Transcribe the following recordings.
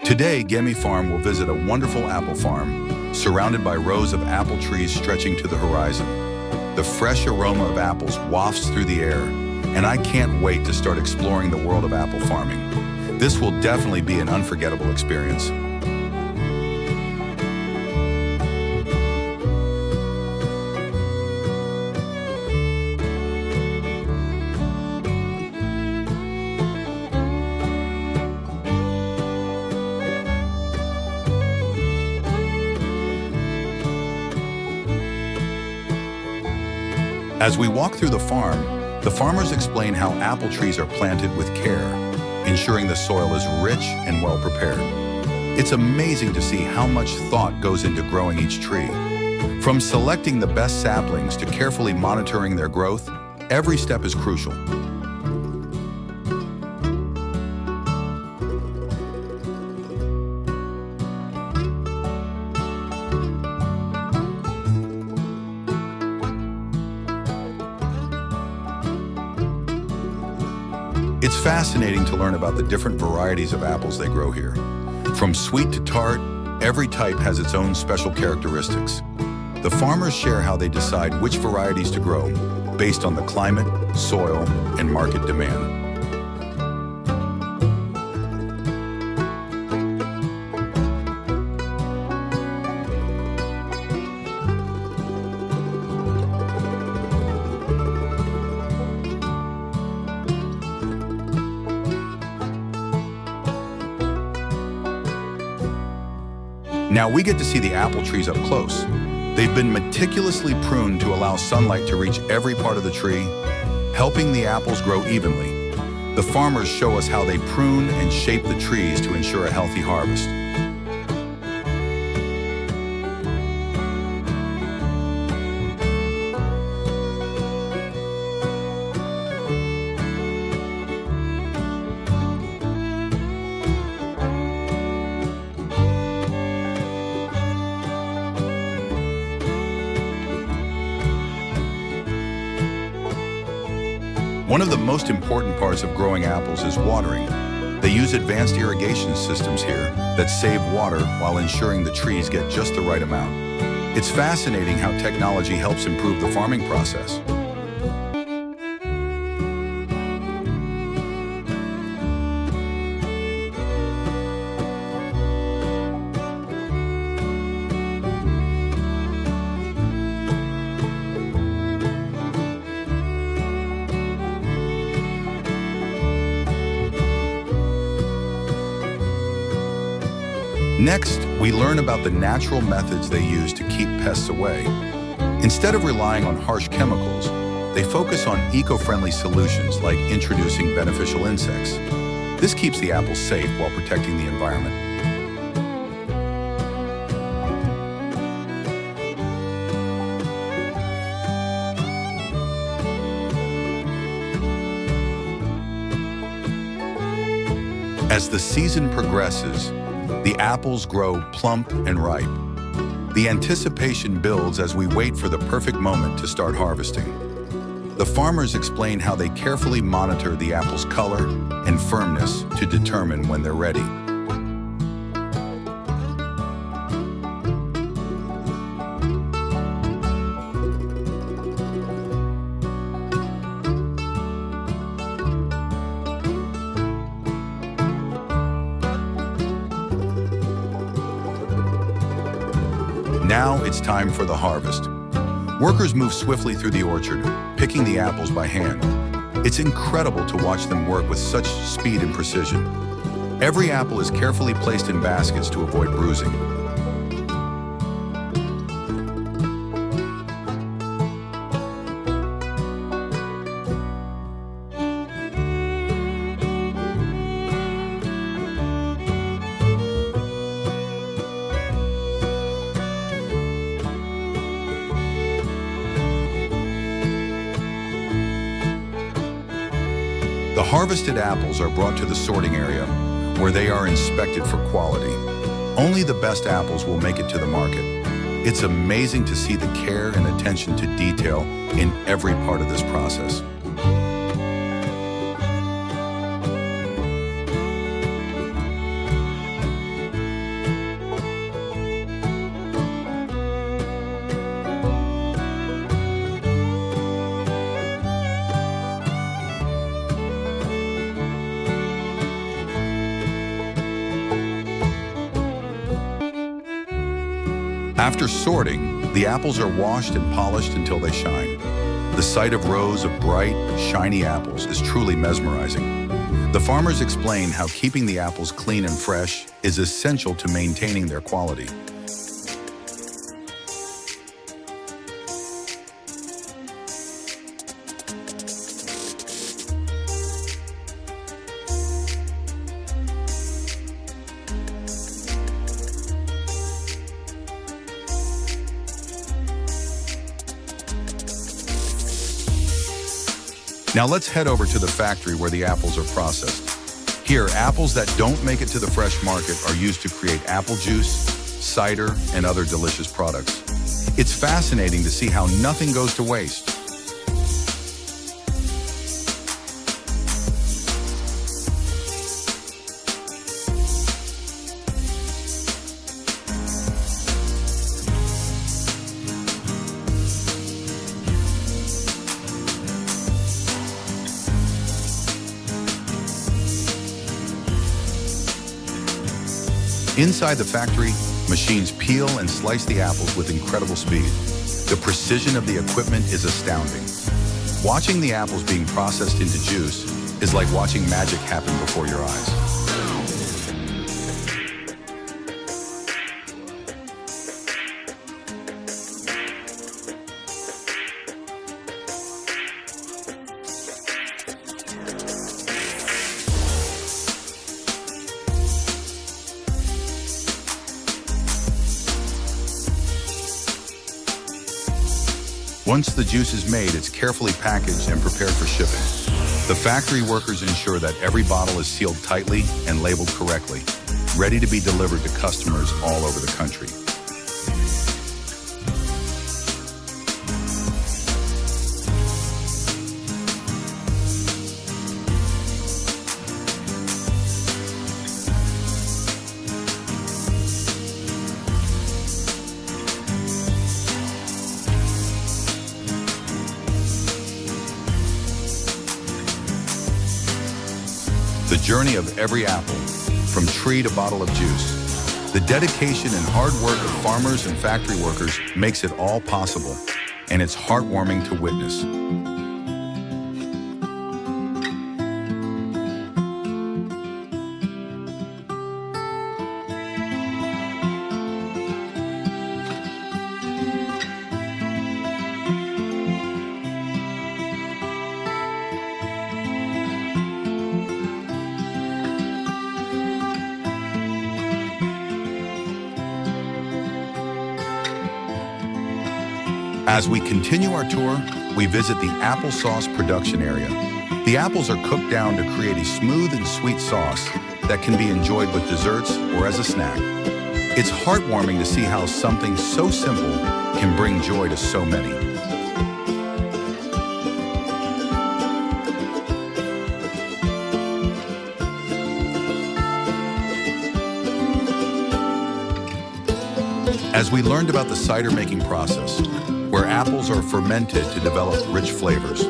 Today, Gemi Farm will visit a wonderful apple farm, surrounded by rows of apple trees stretching to the horizon. The fresh aroma of apples wafts through the air, and I can't wait to start exploring the world of apple farming. This will definitely be an unforgettable experience. As we walk through the farm, the farmers explain how apple trees are planted with care, ensuring the soil is rich and well prepared. It's amazing to see how much thought goes into growing each tree. From selecting the best saplings to carefully monitoring their growth, every step is crucial. It's fascinating to learn about the different varieties of apples they grow here. From sweet to tart, every type has its own special characteristics. The farmers share how they decide which varieties to grow based on the climate, soil, and market demand. Now we get to see the apple trees up close. They've been meticulously pruned to allow sunlight to reach every part of the tree, helping the apples grow evenly. The farmers show us how they prune and shape the trees to ensure a healthy harvest. One of the most important parts of growing apples is watering. They use advanced irrigation systems here that save water while ensuring the trees get just the right amount. It's fascinating how technology helps improve the farming process. Next, we learn about the natural methods they use to keep pests away. Instead of relying on harsh chemicals, they focus on eco-friendly solutions like introducing beneficial insects. This keeps the apples safe while protecting the environment. As the season progresses, the apples grow plump and ripe. The anticipation builds as we wait for the perfect moment to start harvesting. The farmers explain how they carefully monitor the apple's color and firmness to determine when they're ready. Now it's time for the harvest. Workers move swiftly through the orchard, picking the apples by hand. It's incredible to watch them work with such speed and precision. Every apple is carefully placed in baskets to avoid bruising. The harvested apples are brought to the sorting area, where they are inspected for quality. Only the best apples will make it to the market. It's amazing to see the care and attention to detail in every part of this process. After sorting, the apples are washed and polished until they shine. The sight of rows of bright, shiny apples is truly mesmerizing. The farmers explain how keeping the apples clean and fresh is essential to maintaining their quality. Now let's head over to the factory where the apples are processed. Here, apples that don't make it to the fresh market are used to create apple juice, cider, and other delicious products. It's fascinating to see how nothing goes to waste. Inside the factory, machines peel and slice the apples with incredible speed. The precision of the equipment is astounding. Watching the apples being processed into juice is like watching magic happen before your eyes. Once the juice is made, it's carefully packaged and prepared for shipping. The factory workers ensure that every bottle is sealed tightly and labeled correctly, ready to be delivered to customers all over the country. The journey of every apple, from tree to bottle of juice. The dedication and hard work of farmers and factory workers makes it all possible, and it's heartwarming to witness. As we continue our tour, we visit the applesauce production area. The apples are cooked down to create a smooth and sweet sauce that can be enjoyed with desserts or as a snack. It's heartwarming to see how something so simple can bring joy to so many. As we learned about the cider making process, where apples are fermented to develop rich flavors.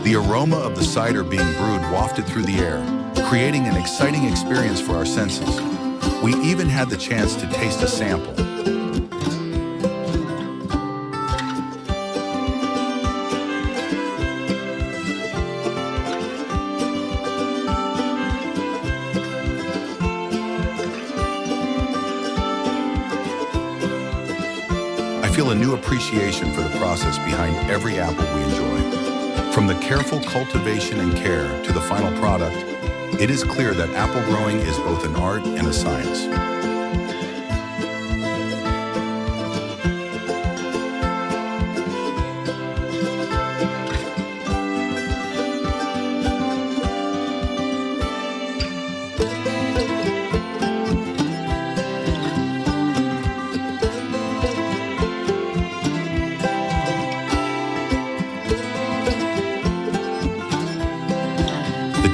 The aroma of the cider being brewed wafted through the air, creating an exciting experience for our senses. We even had the chance to taste a sample. I feel a new appreciation for the process behind every apple we enjoy. From the careful cultivation and care to the final product, it is clear that apple growing is both an art and a science.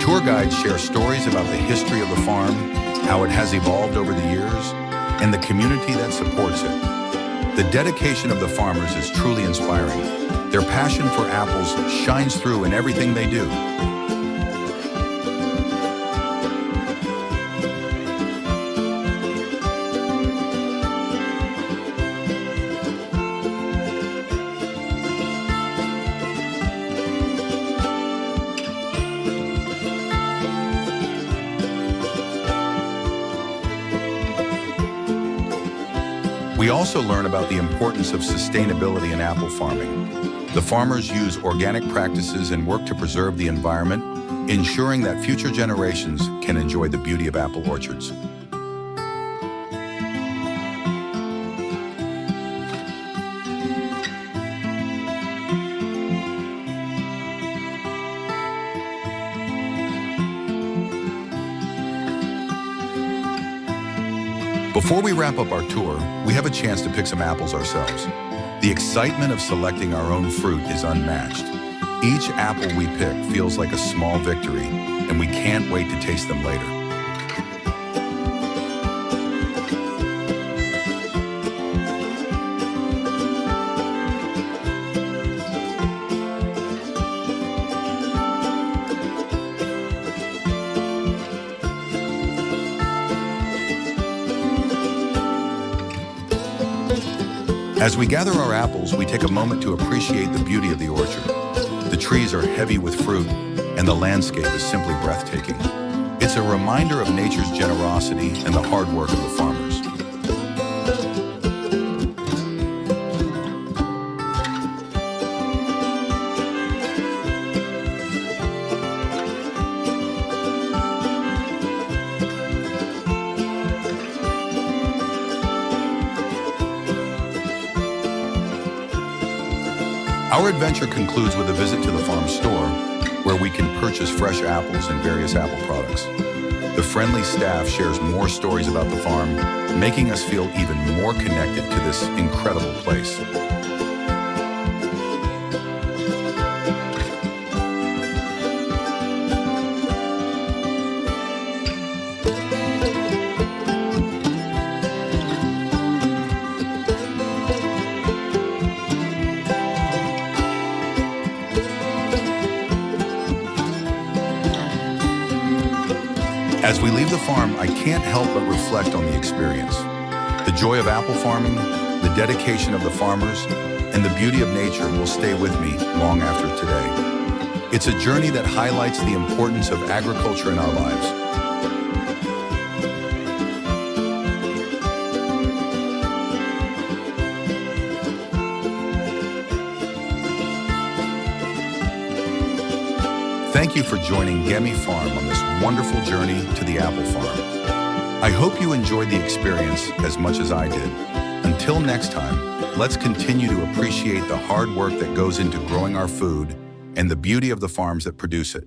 Tour guides share stories about the history of the farm, how it has evolved over the years, and the community that supports it. The dedication of the farmers is truly inspiring. Their passion for apples shines through in everything they do. We also learn about the importance of sustainability in apple farming. The farmers use organic practices and work to preserve the environment, ensuring that future generations can enjoy the beauty of apple orchards. Before we wrap up our tour, we have a chance to pick some apples ourselves. The excitement of selecting our own fruit is unmatched. Each apple we pick feels like a small victory, and we can't wait to taste them later. As we gather our apples, we take a moment to appreciate the beauty of the orchard. The trees are heavy with fruit, and the landscape is simply breathtaking. It's a reminder of nature's generosity and the hard work of the farmers. Our adventure concludes with a visit to the farm store, where we can purchase fresh apples and various apple products. The friendly staff shares more stories about the farm, making us feel even more connected to this incredible place. As we leave the farm, I can't help but reflect on the experience. The joy of apple farming, the dedication of the farmers, and the beauty of nature will stay with me long after today. It's a journey that highlights the importance of agriculture in our lives. Thank you for joining Gemi Farm on this wonderful journey to the apple farm. I hope you enjoyed the experience as much as I did. Until next time, let's continue to appreciate the hard work that goes into growing our food and the beauty of the farms that produce it.